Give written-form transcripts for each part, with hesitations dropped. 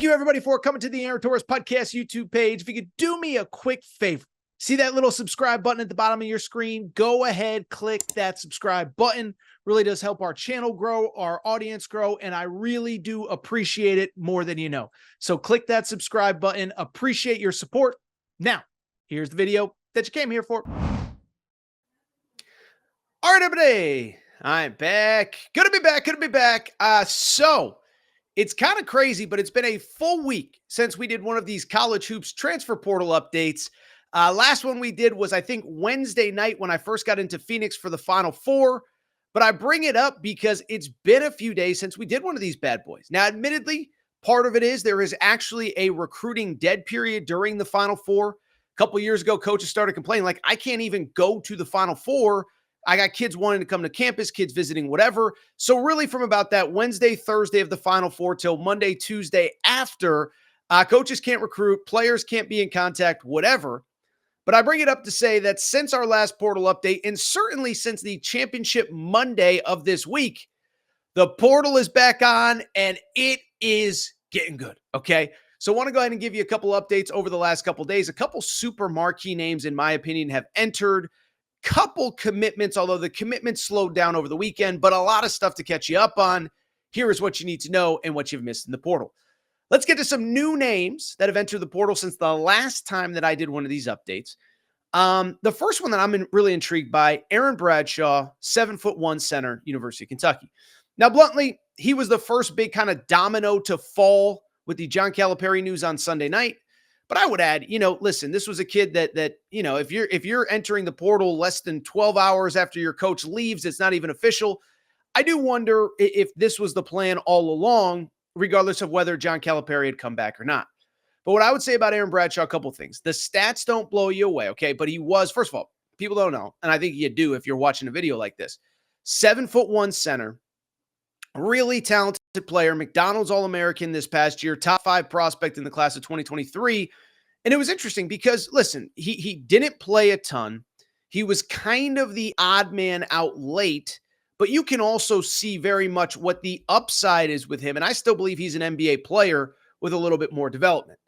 Thank you, everybody, for coming to the Aaron Torres Podcast YouTube page. If you could do me a quick favor, see that little subscribe button at the bottom of your screen? Go ahead, click that subscribe button. Really does help our channel grow, our audience grow, and I really do appreciate it more than you know. So click that subscribe button. Appreciate your support. Now, here's the video that you came here for. All right, everybody, I'm back. Good to be back. So it's kind of crazy, but it's been a full week since we did one of these college hoops transfer portal updates. Last one we did was, I think, Wednesday night when I first got into Phoenix for the Final Four. But I bring it up because it's been a few days since we did one of these bad boys. Now, admittedly, part of it is there is actually a recruiting dead period during the Final Four. A couple years ago, coaches started complaining, like, I can't even go to the Final Four. I got kids wanting to come to campus, kids visiting, whatever. So really from about that Wednesday, Thursday of the Final Four till Monday, Tuesday after, coaches can't recruit, players can't be in contact, whatever. But I bring it up to say that since our last portal update, and certainly since the championship Monday of this week, the portal is back on and it is getting good, okay? So I want to go ahead and give you a couple updates over the last couple days. A couple super marquee names, in my opinion, have entered. Couple commitments, although the commitments slowed down over the weekend, but a lot of stuff to catch you up on. Here is what you need to know and what you've missed in the portal. Let's get to some new names that have entered the portal since the last time that I did one of these updates. The first one that I'm really intrigued by, Aaron Bradshaw, 7'1" center, University of Kentucky. Now, bluntly, he was the first big kind of domino to fall with the John Calipari news on Sunday night. But I would add, listen, this was a kid that if you're entering the portal less than 12 hours after your coach leaves, it's not even official. I do wonder if this was the plan all along, regardless of whether John Calipari had come back or not. But what I would say about Aaron Bradshaw, a couple things. The stats don't blow you away, okay? But he was, first of all, people don't know, and I think you do if you're watching a video like this. 7'1" center, really talented player, McDonald's All-American this past year, top 5 prospect in the class of 2023. And it was interesting because, listen, he didn't play a ton. He was kind of the odd man out late, but you can also see very much what the upside is with him. And I still believe he's an NBA player with a little bit more development.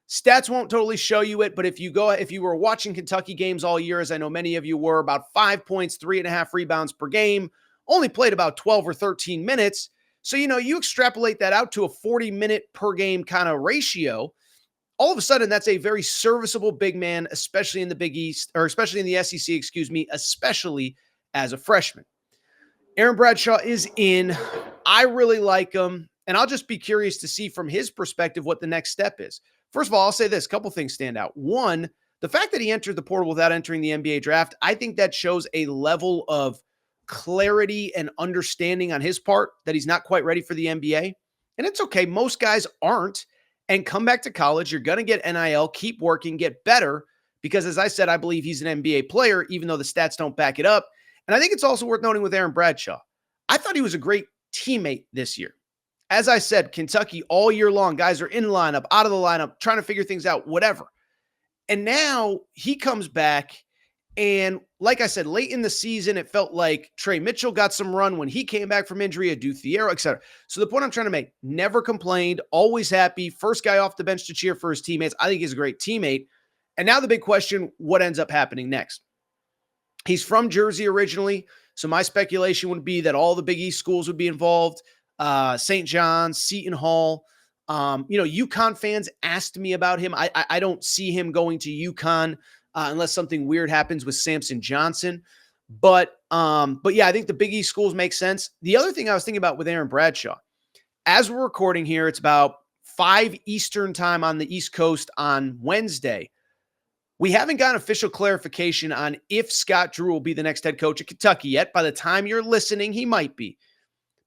Stats won't totally show you it, but if you were watching Kentucky games all year, as I know many of you were, about 5 points, 3.5 rebounds per game, only played about 12 or 13 minutes. So, you extrapolate that out to a 40-minute per game kind of ratio. All of a sudden, that's a very serviceable big man, especially in the Big East, or especially in the SEC, especially as a freshman. Aaron Bradshaw is in. I really like him, and I'll just be curious to see from his perspective what the next step is. First of all, I'll say this. A couple things stand out. One, the fact that he entered the portal without entering the NBA draft, I think that shows a level of clarity and understanding on his part that he's not quite ready for the NBA. And it's okay. Most guys aren't. And come back to college. You're going to get NIL, keep working, get better. Because as I said, I believe he's an NBA player, even though the stats don't back it up. And I think it's also worth noting with Aaron Bradshaw. I thought he was a great teammate this year. As I said, Kentucky all year long, guys are in the lineup, out of the lineup, trying to figure things out, whatever. And now he comes back. And like I said, late in the season, it felt like Trey Mitchell got some run when he came back from injury, Adu Thiero, etc. So the point I'm trying to make, never complained, always happy, first guy off the bench to cheer for his teammates. I think he's a great teammate. And now the big question, what ends up happening next? He's from Jersey originally, so my speculation would be that all the Big East schools would be involved, St. John's, Seton Hall. UConn fans asked me about him. I don't see him going to UConn. Unless something weird happens with Samson Johnson. But yeah, I think the Big East schools make sense. The other thing I was thinking about with Aaron Bradshaw, as we're recording here, it's about 5 Eastern time on the East Coast on Wednesday. We haven't gotten official clarification on if Scott Drew will be the next head coach at Kentucky yet. By the time you're listening, he might be.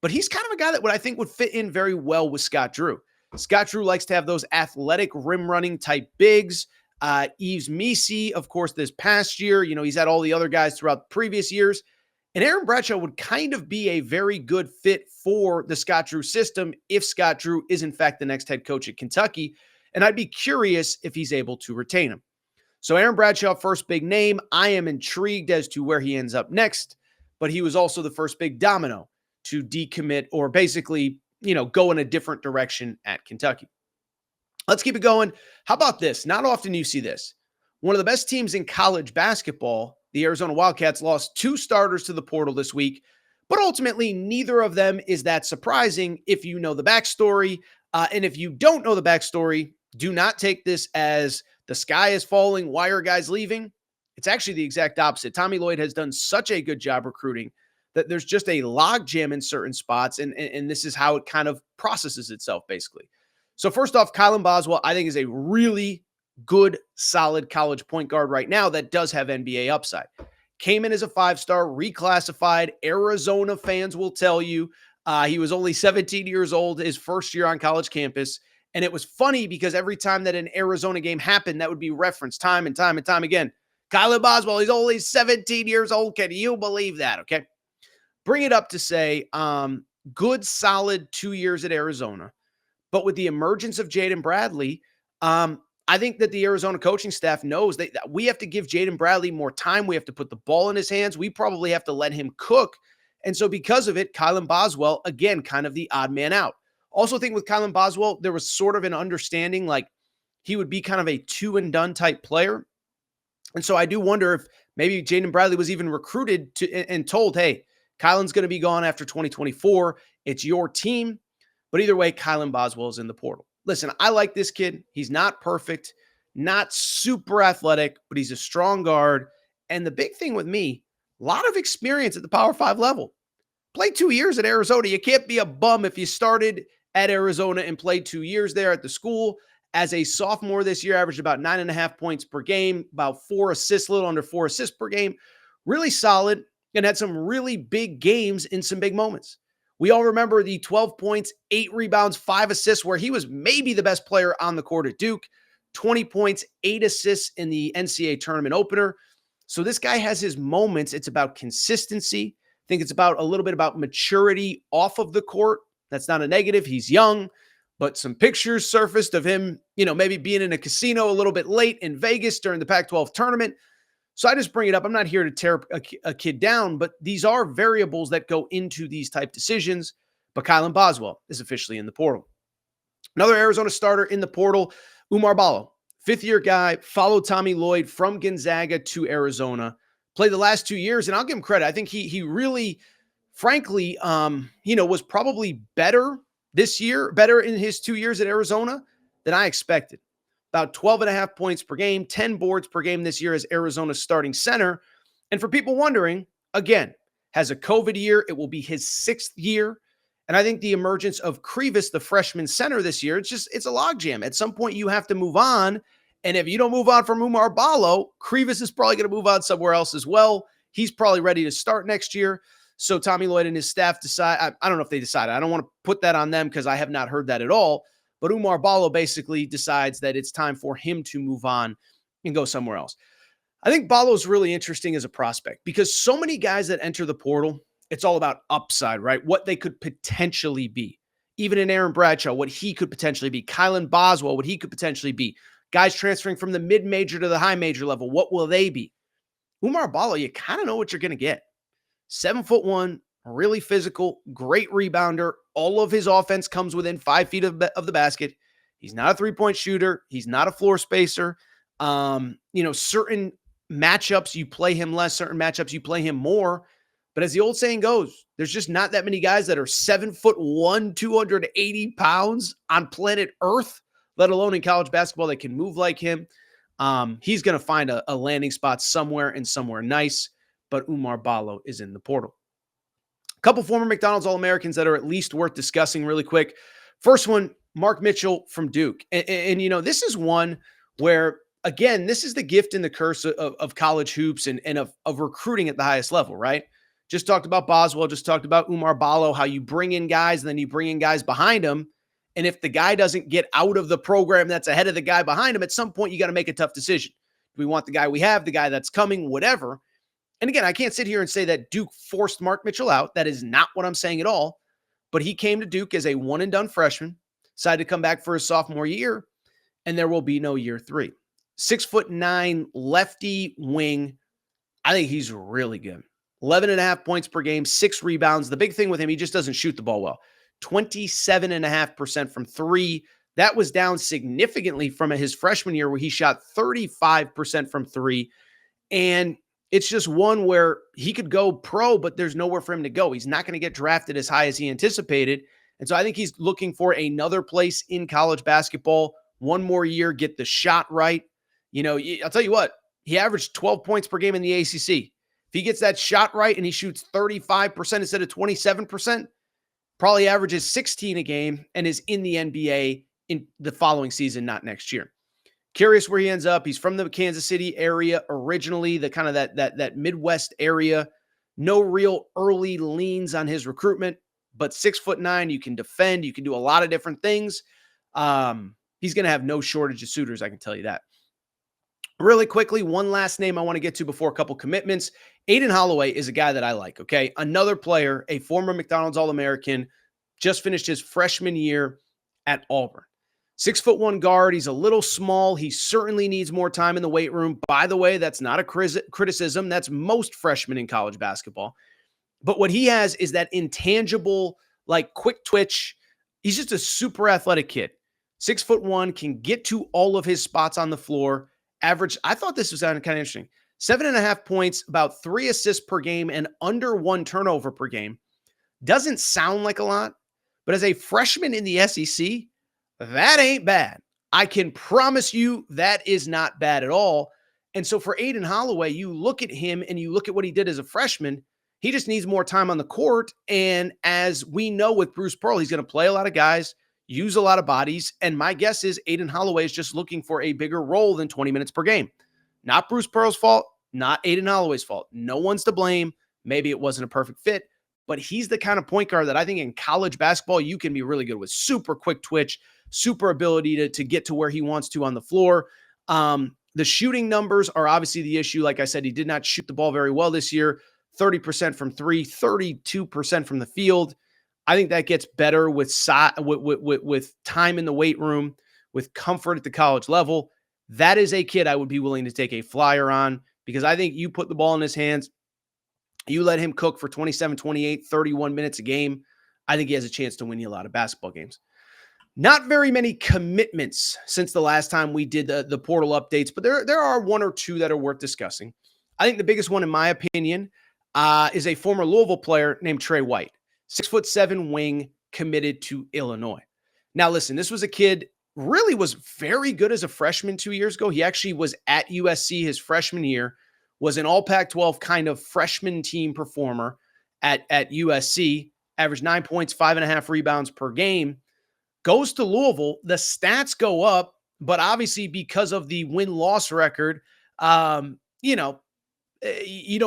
But he's kind of a guy that I think would fit in very well with Scott Drew. Scott Drew likes to have those athletic rim running type bigs. Yves Missi, of course, this past year, he's had all the other guys throughout the previous years. And Aaron Bradshaw would kind of be a very good fit for the Scott Drew system if Scott Drew is, in fact, the next head coach at Kentucky. And I'd be curious if he's able to retain him. So Aaron Bradshaw, first big name. I am intrigued as to where he ends up next. But he was also the first big domino to decommit or basically, go in a different direction at Kentucky. Let's keep it going. How about this? Not often you see this. One of the best teams in college basketball, the Arizona Wildcats, lost two starters to the portal this week, but ultimately neither of them is that surprising if you know the backstory. And if you don't know the backstory, do not take this as the sky is falling. Why are guys leaving? It's actually the exact opposite. Tommy Lloyd has done such a good job recruiting that there's just a logjam in certain spots, and this is how it kind of processes itself, basically. So first off, Kylan Boswell, I think, is a really good, solid college point guard right now that does have NBA upside. Came in as a five-star, reclassified. Arizona fans will tell you he was only 17 years old, his first year on college campus. And it was funny because every time that an Arizona game happened, that would be referenced time and time and time again. Kylan Boswell, he's only 17 years old. Can you believe that? Okay. Bring it up to say good, solid 2 years at Arizona. But with the emergence of Jaden Bradley, I think that the Arizona coaching staff knows that we have to give Jaden Bradley more time. We have to put the ball in his hands. We probably have to let him cook. And so because of it, Kylan Boswell, again, kind of the odd man out. Also think with Kylan Boswell, there was sort of an understanding like he would be kind of a two and done type player. And so I do wonder if maybe Jaden Bradley was even recruited to and told, hey, Kylan's going to be gone after 2024. It's your team. But either way, Kylan Boswell is in the portal. Listen, I like this kid. He's not perfect, not super athletic, but he's a strong guard. And the big thing with me, a lot of experience at the Power 5 level. Played 2 years at Arizona. You can't be a bum if you started at Arizona and played 2 years there at the school. As a sophomore this year, averaged about 9.5 points per game, about 4 assists, a little under 4 assists per game. Really solid and had some really big games in some big moments. We all remember the 12 points, 8 rebounds, 5 assists, where he was maybe the best player on the court at Duke. 20 points, 8 assists in the NCAA tournament opener. So this guy has his moments. It's about consistency. I think it's about a little bit about maturity off of the court. That's not a negative. He's young, but some pictures surfaced of him, maybe being in a casino a little bit late in Vegas during the Pac-12 tournament. So I just bring it up. I'm not here to tear a kid down, but these are variables that go into these type decisions. But Kylan Boswell is officially in the portal. Another Arizona starter in the portal, Oumar Ballo, fifth-year guy, followed Tommy Lloyd from Gonzaga to Arizona, played the last 2 years, and I'll give him credit. I think he really, frankly, was probably better this year, better in his 2 years at Arizona than I expected. About 12.5 points per game, 10 boards per game this year as Arizona's starting center. And for people wondering, again, has a COVID year. It will be his 6th year. And I think the emergence of Krivas, the freshman center this year, it's a logjam. At some point, you have to move on. And if you don't move on from Oumar Ballo, Krivas is probably going to move on somewhere else as well. He's probably ready to start next year. So Tommy Lloyd and his staff decide, I don't know if they decided. I don't want to put that on them because I have not heard that at all. But Oumar Ballo basically decides that it's time for him to move on and go somewhere else. I think Ballo is really interesting as a prospect because so many guys that enter the portal, it's all about upside, right? What they could potentially be. Even in Aaron Bradshaw, what he could potentially be. Kylan Boswell, what he could potentially be. Guys transferring from the mid-major to the high-major level, what will they be? Oumar Ballo, you kind of know what you're going to get. 7'1", really physical, great rebounder. All of his offense comes within 5 feet of the basket. He's not a three-point shooter. He's not a floor spacer. Certain matchups you play him less, certain matchups you play him more. But as the old saying goes, there's just not that many guys that are 7'1", 280 pounds on planet Earth, let alone in college basketball, that can move like him. He's going to find a landing spot somewhere and somewhere nice. But Oumar Ballo is in the portal. A couple former McDonald's All-Americans that are at least worth discussing really quick. First one, Mark Mitchell from Duke. And this is one where, again, this is the gift and the curse of college hoops and of recruiting at the highest level, right? Just talked about Boswell, just talked about Oumar Ballo, how you bring in guys and then you bring in guys behind them. And if the guy doesn't get out of the program that's ahead of the guy behind him, at some point you got to make a tough decision. Do we want the guy we have, the guy that's coming, whatever? And again, I can't sit here and say that Duke forced Mark Mitchell out. That is not what I'm saying at all. But he came to Duke as a one-and-done freshman, decided to come back for his sophomore year, and there will be no year 3. 6'9", lefty wing. I think he's really good. 11.5 points per game, 6 rebounds. The big thing with him, he just doesn't shoot the ball well. 27.5% from 3, That was down significantly from his freshman year where he shot 35% from three. And it's just one where he could go pro, but there's nowhere for him to go. He's not going to get drafted as high as he anticipated. And so I think he's looking for another place in college basketball, one more year, get the shot right. I'll tell you what, he averaged 12 points per game in the ACC. If he gets that shot right and he shoots 35% instead of 27%, probably averages 16 a game and is in the NBA in the following season, not next year. Curious where he ends up. He's from the Kansas City area originally, the kind of that Midwest area. No real early leans on his recruitment, but 6'9", you can defend, you can do a lot of different things. He's going to have no shortage of suitors, I can tell you that. Really quickly, one last name I want to get to before a couple commitments. Aiden Holloway is a guy that I like, okay? Another player, a former McDonald's All-American, just finished his freshman year at Auburn. 6'1" guard. He's a little small. He certainly needs more time in the weight room. By the way, that's not a criticism. That's most freshmen in college basketball. But what he has is that intangible, like quick twitch. He's just a super athletic kid. 6'1", can get to all of his spots on the floor. Average, I thought this was kind of interesting. 7.5 points, about 3 assists per game, and under 1 turnover per game. Doesn't sound like a lot, but as a freshman in the SEC, that ain't bad. I can promise you that is not bad at all. And so for Aiden Holloway, you look at him and you look at what he did as a freshman. He just needs more time on the court. And as we know with Bruce Pearl, he's going to play a lot of guys, use a lot of bodies. And my guess is Aiden Holloway is just looking for a bigger role than 20 minutes per game. Not Bruce Pearl's fault, not Aiden Holloway's fault. No one's to blame. Maybe it wasn't a perfect fit, but he's the kind of point guard that I think in college basketball you can be really good with. Super quick twitch, super ability to get to where he wants to on the floor. The shooting numbers are obviously the issue. Like I said, he did not shoot the ball very well this year. 30% from three, 32% from the field. I think that gets better with time in the weight room, with comfort at the college level. That is a kid I would be willing to take a flyer on, because I think you put the ball in his hands, you let him cook for 27, 28, 31 minutes a game. I think he has a chance to win you a lot of basketball games. Not very many commitments since the last time we did the portal updates, but there are one or two that are worth discussing. I think the biggest one, in my opinion, is a former Louisville player named Trey White. 6'7" wing, committed to Illinois. Now, listen, this was a kid, really was very good as a freshman 2 years ago. He actually was at USC his freshman year, was an all Pac-12 kind of freshman team performer at USC, averaged 9 points, 5.5 rebounds per game. Goes to Louisville, the stats go up, but obviously because of the win-loss record, you don't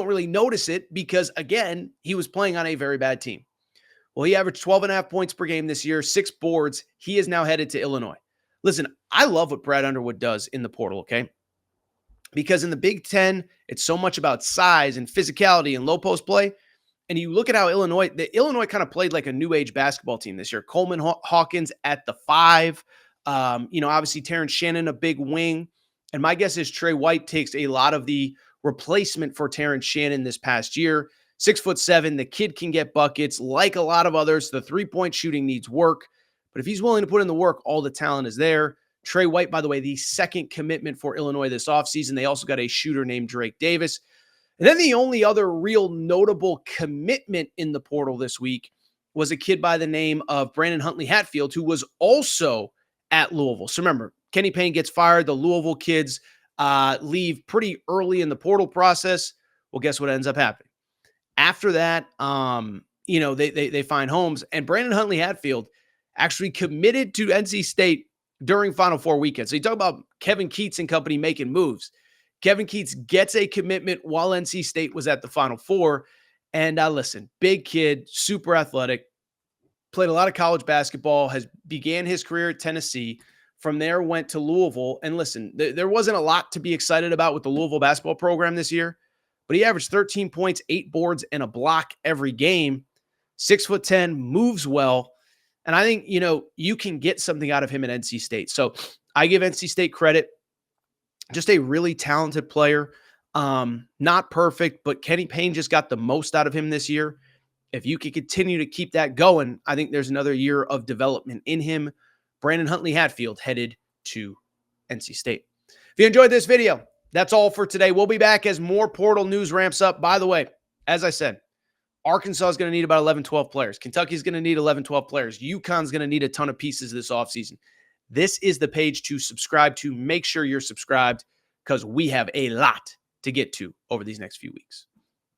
really notice it because, again, he was playing on a very bad team. Well, he averaged 12.5 points per game this year, 6 boards. He is now headed to Illinois. Listen, I love what Brad Underwood does in the portal, okay? Because in the Big Ten, it's so much about size and physicality and low post play. And you look at how Illinois kind of played like a new age basketball team this year. Coleman Hawkins at the 5. Obviously Terrence Shannon, a big wing. And my guess is Trey White takes a lot of the replacement for Terrence Shannon this past year. 6'7", the kid can get buckets. Like a lot of others, the three-point shooting needs work. But if he's willing to put in the work, all the talent is there. Trey White, by the way, the second commitment for Illinois this offseason. They also got a shooter named Drake Davis. And then the only other real notable commitment in the portal this week was a kid by the name of Brandon Huntley Hatfield, who was also at Louisville. So remember, Kenny Payne gets fired. The Louisville kids leave pretty early in the portal process. Well, guess what ends up happening? After that, they find homes. And Brandon Huntley Hatfield actually committed to NC State during Final Four weekend. So you talk about Kevin Keats and company making moves. Kevin Keats gets a commitment while NC State was at the Final Four. And listen, big kid, super athletic, played a lot of college basketball, began his career at Tennessee. From there, went to Louisville. And listen, there wasn't a lot to be excited about with the Louisville basketball program this year, but he averaged 13 points, 8 boards, and a block every game. 6'10", moves well. And I think, you can get something out of him at NC State. So I give NC State credit. Just a really talented player. Not perfect, but Kenny Payne just got the most out of him this year. If you can continue to keep that going, I think there's another year of development in him. Brandon Huntley Hatfield headed to NC State. If you enjoyed this video, that's all for today. We'll be back as more portal news ramps up. By the way, as I said, Arkansas is going to need about 11, 12 players. Kentucky's going to need 11, 12 players. UConn's going to need a ton of pieces this offseason. This is the page to subscribe to. Make sure you're subscribed because we have a lot to get to over these next few weeks.